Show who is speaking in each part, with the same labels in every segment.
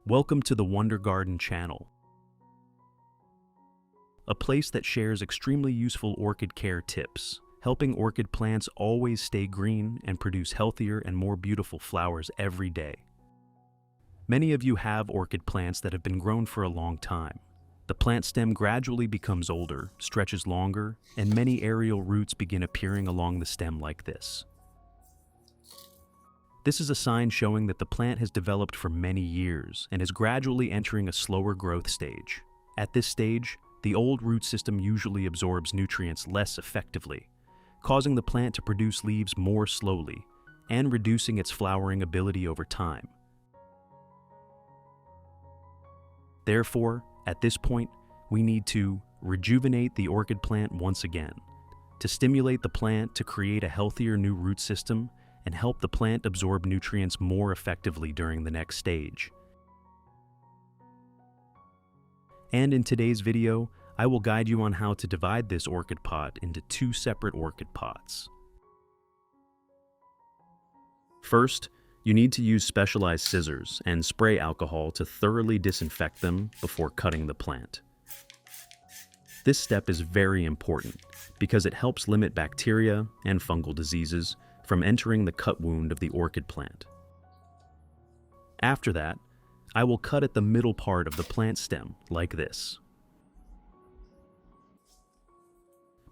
Speaker 1: Welcome to the Wonder Garden channel, a place that shares extremely useful orchid care tips, helping orchid plants always stay green and produce healthier and more beautiful flowers every day. Many of you have orchid plants that have been grown for a long time. The plant stem gradually becomes older, stretches longer, and many aerial roots begin appearing along the stem like this. This is a sign showing that the plant has developed for many years and is gradually entering a slower growth stage. At this stage, the old root system usually absorbs nutrients less effectively, causing the plant to produce leaves more slowly and reducing its flowering ability over time. Therefore, at this point, we need to rejuvenate the orchid plant once again, to stimulate the plant to create a healthier new root system and help the plant absorb nutrients more effectively during the next stage. And in today's video, I will guide you on how to divide this orchid pot into two separate orchid pots. First, you need to use specialized scissors and spray alcohol to thoroughly disinfect them before cutting the plant. This step is very important because it helps limit bacteria and fungal diseases from entering the cut wound of the orchid plant. After that, I will cut at the middle part of the plant stem like this.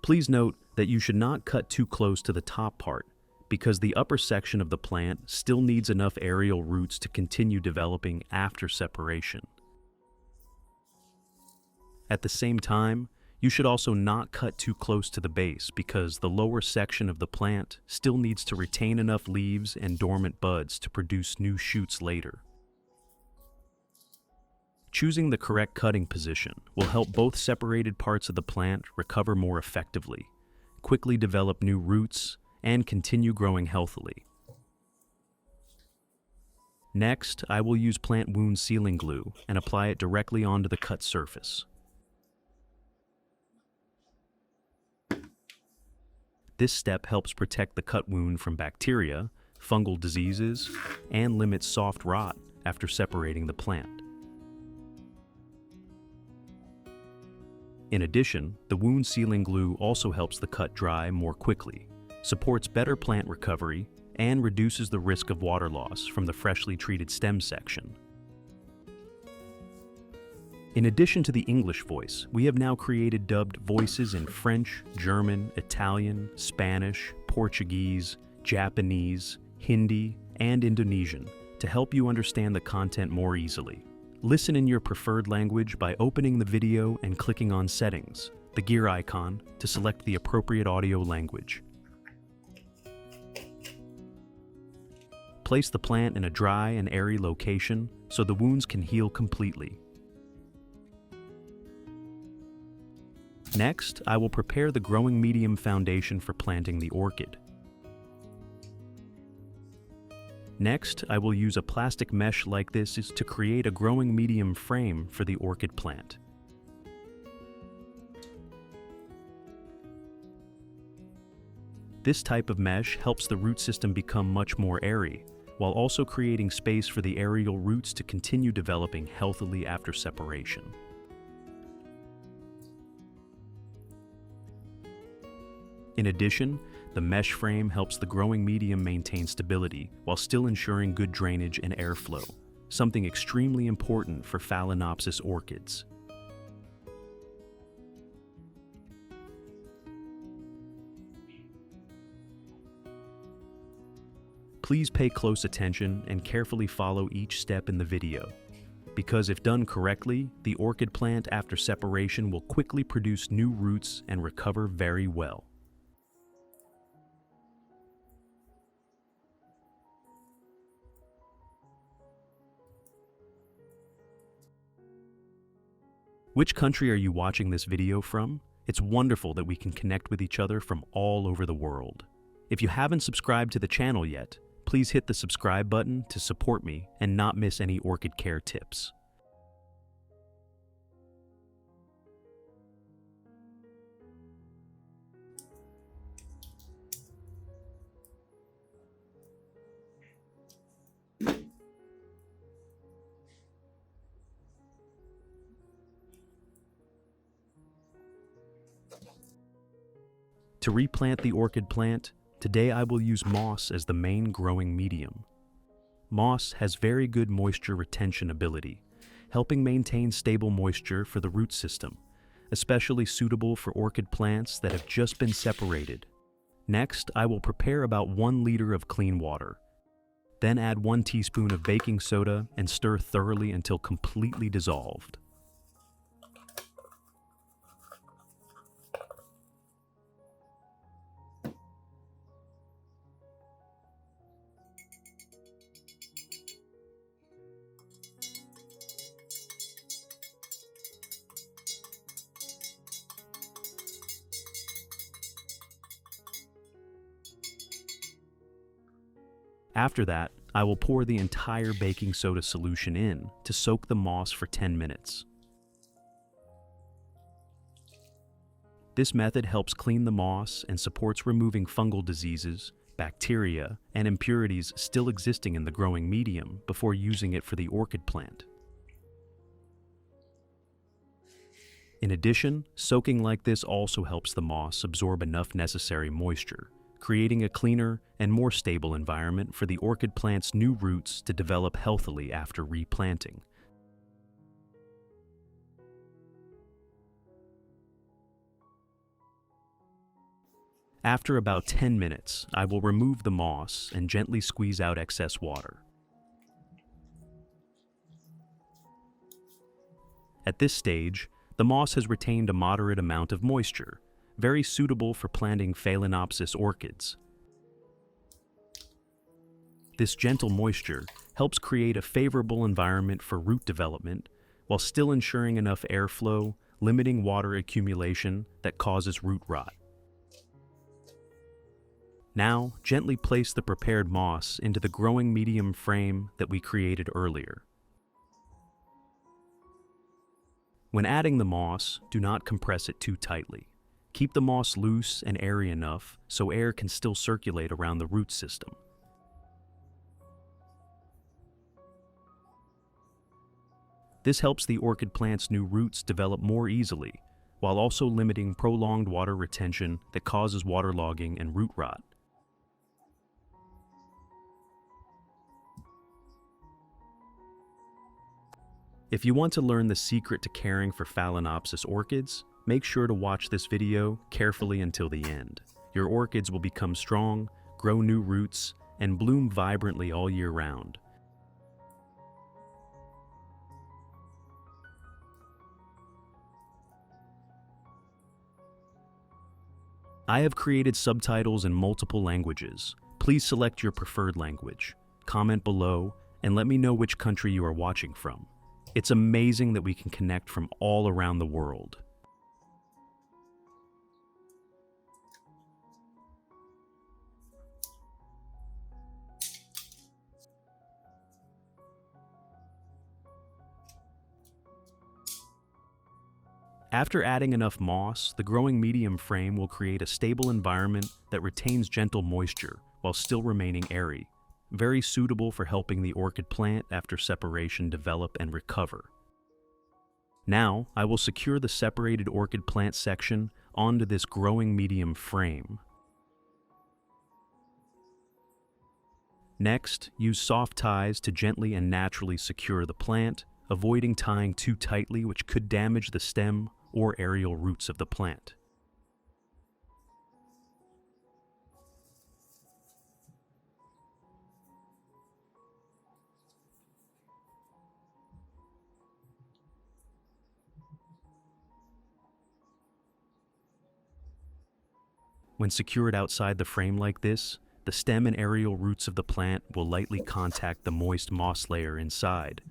Speaker 1: Please note that you should not cut too close to the top part because the upper section of the plant still needs enough aerial roots to continue developing after separation. At the same time, you should also not cut too close to the base because the lower section of the plant still needs to retain enough leaves and dormant buds to produce new shoots later. Choosing the correct cutting position will help both separated parts of the plant recover more effectively, quickly develop new roots, and continue growing healthily. Next, I will use plant wound sealing glue and apply it directly onto the cut surface. This step helps protect the cut wound from bacteria, fungal diseases, and limits soft rot after separating the plant. In addition, the wound sealing glue also helps the cut dry more quickly, supports better plant recovery, and reduces the risk of water loss from the freshly treated stem section. In addition to the English voice, we have now created dubbed voices in French, German, Italian, Spanish, Portuguese, Japanese, Hindi, and Indonesian to help you understand the content more easily. Listen in your preferred language by opening the video and clicking on Settings, the gear icon, to select the appropriate audio language. Place the plant in a dry and airy location so the wounds can heal completely. Next, I will prepare the growing medium foundation for planting the orchid. Next, I will use a plastic mesh like this to create a growing medium frame for the orchid plant. This type of mesh helps the root system become much more airy, while also creating space for the aerial roots to continue developing healthily after separation. In addition, the mesh frame helps the growing medium maintain stability while still ensuring good drainage and airflow, something extremely important for Phalaenopsis orchids. Please pay close attention and carefully follow each step in the video, because if done correctly, the orchid plant after separation will quickly produce new roots and recover very well. Which country are you watching this video from? It's wonderful that we can connect with each other from all over the world. If you haven't subscribed to the channel yet, please hit the subscribe button to support me and not miss any orchid care tips. To replant the orchid plant, today I will use moss as the main growing medium. Moss has very good moisture retention ability, helping maintain stable moisture for the root system, especially suitable for orchid plants that have just been separated. Next, I will prepare about 1 liter of clean water. Then add 1 teaspoon of baking soda and stir thoroughly until completely dissolved. After that, I will pour the entire baking soda solution in to soak the moss for 10 minutes. This method helps clean the moss and supports removing fungal diseases, bacteria, and impurities still existing in the growing medium before using it for the orchid plant. In addition, soaking like this also helps the moss absorb enough necessary moisture, creating a cleaner and more stable environment for the orchid plant's new roots to develop healthily after replanting. After about 10 minutes, I will remove the moss and gently squeeze out excess water. At this stage, the moss has retained a moderate amount of moisture, very suitable for planting Phalaenopsis orchids. This gentle moisture helps create a favorable environment for root development while still ensuring enough airflow, limiting water accumulation that causes root rot. Now, gently place the prepared moss into the growing medium frame that we created earlier. When adding the moss, do not compress it too tightly. Keep the moss loose and airy enough so air can still circulate around the root system. This helps the orchid plant's new roots develop more easily, while also limiting prolonged water retention that causes waterlogging and root rot. If you want to learn the secret to caring for Phalaenopsis orchids, make sure to watch this video carefully until the end. Your orchids will become strong, grow new roots, and bloom vibrantly all year round. I have created subtitles in multiple languages. Please select your preferred language. Comment below and let me know which country you are watching from. It's amazing that we can connect from all around the world. After adding enough moss, the growing medium frame will create a stable environment that retains gentle moisture while still remaining airy, very suitable for helping the orchid plant after separation develop and recover. Now, I will secure the separated orchid plant section onto this growing medium frame. Next, use soft ties to gently and naturally secure the plant, avoiding tying too tightly, which could damage the stem or aerial roots of the plant. When secured outside the frame like this, the stem and aerial roots of the plant will lightly contact the moist moss layer inside.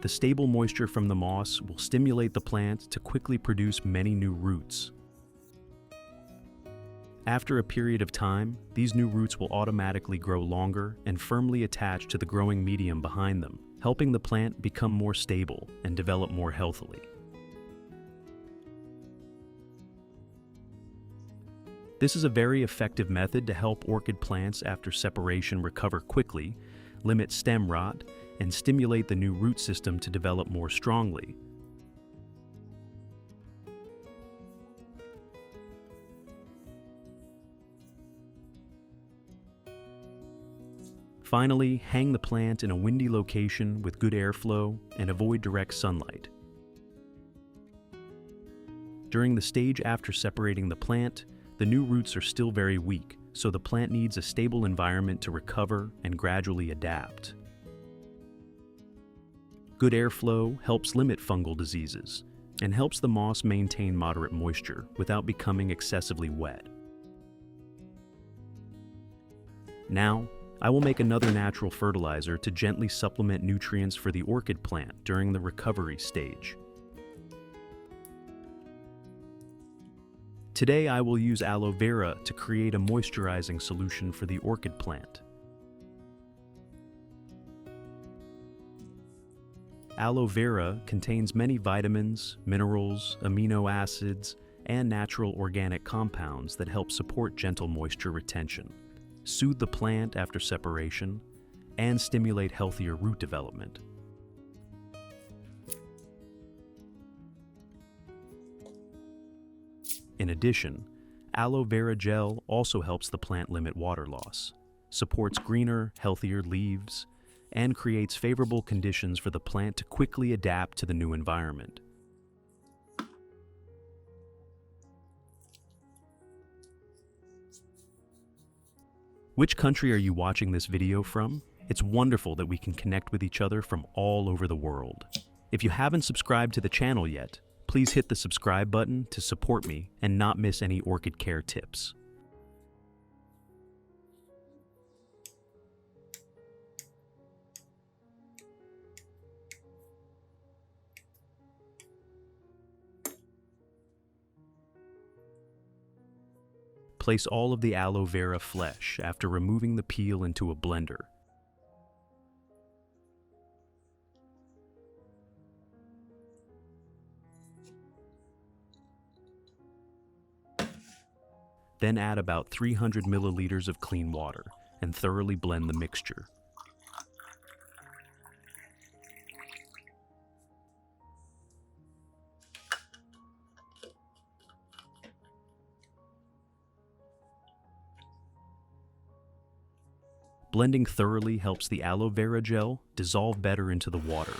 Speaker 1: The stable moisture from the moss will stimulate the plant to quickly produce many new roots. After a period of time, these new roots will automatically grow longer and firmly attach to the growing medium behind them, helping the plant become more stable and develop more healthily. This is a very effective method to help orchid plants after separation recover quickly, limit stem rot, and stimulate the new root system to develop more strongly. Finally, hang the plant in a windy location with good airflow and avoid direct sunlight. During the stage after separating the plant, the new roots are still very weak, so the plant needs a stable environment to recover and gradually adapt. Good airflow helps limit fungal diseases and helps the moss maintain moderate moisture without becoming excessively wet. Now, I will make another natural fertilizer to gently supplement nutrients for the orchid plant during the recovery stage. Today I will use aloe vera to create a moisturizing solution for the orchid plant. Aloe vera contains many vitamins, minerals, amino acids, and natural organic compounds that help support gentle moisture retention, soothe the plant after separation, and stimulate healthier root development. In addition, aloe vera gel also helps the plant limit water loss, supports greener, healthier leaves, and creates favorable conditions for the plant to quickly adapt to the new environment. Which country are you watching this video from? It's wonderful that we can connect with each other from all over the world. If you haven't subscribed to the channel yet, please hit the subscribe button to support me and not miss any orchid care tips. Place all of the aloe vera flesh after removing the peel into a blender. Then add about 300 milliliters of clean water and thoroughly blend the mixture. Blending thoroughly helps the aloe vera gel dissolve better into the water,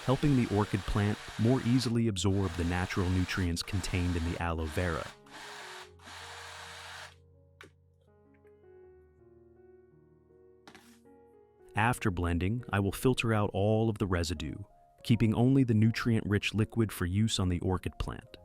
Speaker 1: helping the orchid plant more easily absorb the natural nutrients contained in the aloe vera. After blending, I will filter out all of the residue, keeping only the nutrient-rich liquid for use on the orchid plant.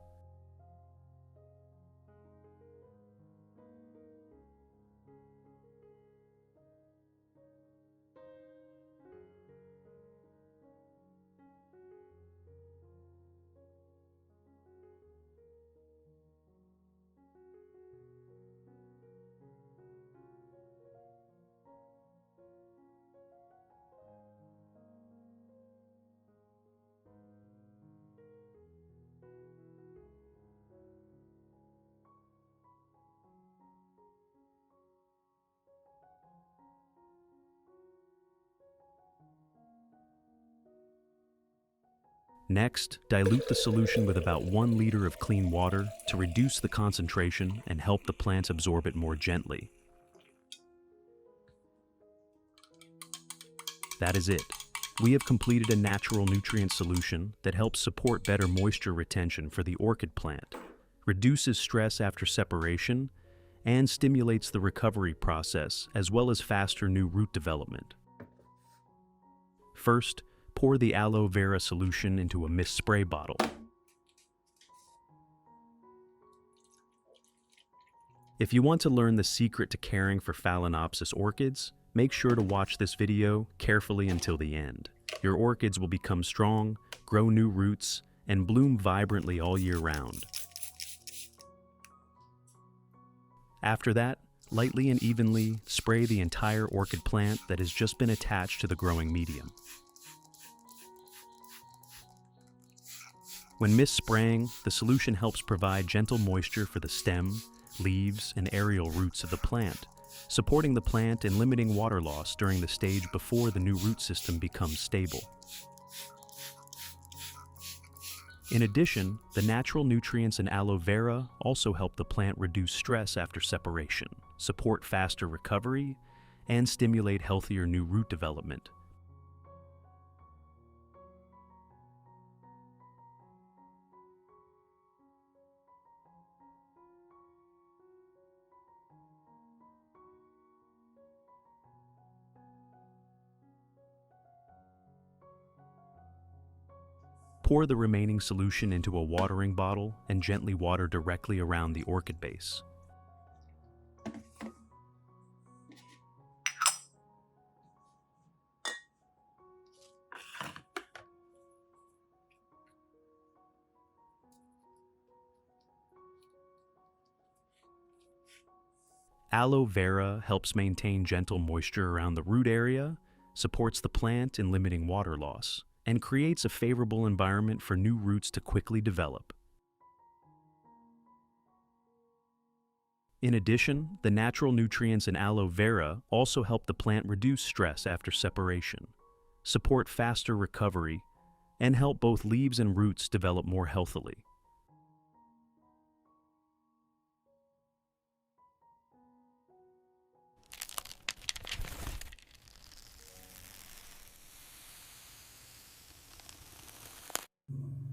Speaker 1: Next, dilute the solution with about 1 liter of clean water to reduce the concentration and help the plant absorb it more gently. That is it. We have completed a natural nutrient solution that helps support better moisture retention for the orchid plant, reduces stress after separation, and stimulates the recovery process as well as faster new root development. First, pour the aloe vera solution into a mist spray bottle. If you want to learn the secret to caring for Phalaenopsis orchids, make sure to watch this video carefully until the end. Your orchids will become strong, grow new roots, and bloom vibrantly all year round. After that, lightly and evenly spray the entire orchid plant that has just been attached to the growing medium. When mist spraying, the solution helps provide gentle moisture for the stem, leaves, and aerial roots of the plant, supporting the plant and limiting water loss during the stage before the new root system becomes stable. In addition, the natural nutrients in aloe vera also help the plant reduce stress after separation, support faster recovery, and stimulate healthier new root development. Pour the remaining solution into a watering bottle and gently water directly around the orchid base. Aloe vera helps maintain gentle moisture around the root area, supports the plant in limiting water loss, and creates a favorable environment for new roots to quickly develop. In addition, the natural nutrients in aloe vera also help the plant reduce stress after separation, support faster recovery, and help both leaves and roots develop more healthily.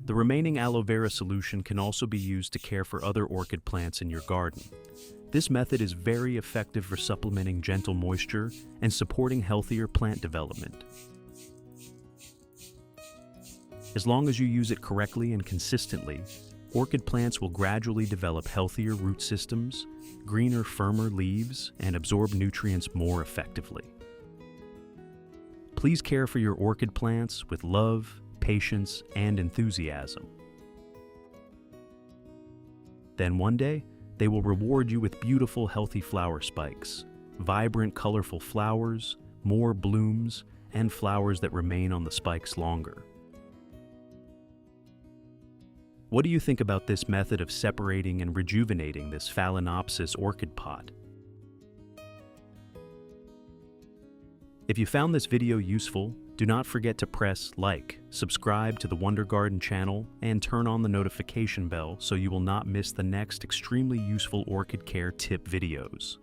Speaker 1: The remaining aloe vera solution can also be used to care for other orchid plants in your garden. This method is very effective for supplementing gentle moisture and supporting healthier plant development. As long as you use it correctly and consistently, orchid plants will gradually develop healthier root systems, greener, firmer leaves, and absorb nutrients more effectively. Please care for your orchid plants with love, patience, and enthusiasm. Then one day, they will reward you with beautiful, healthy flower spikes, vibrant, colorful flowers, more blooms, and flowers that remain on the spikes longer. What do you think about this method of separating and rejuvenating this Phalaenopsis orchid pot? If you found this video useful, do not forget to press like, subscribe to the Wonder Garden channel, and turn on the notification bell so you will not miss the next extremely useful orchid care tip videos.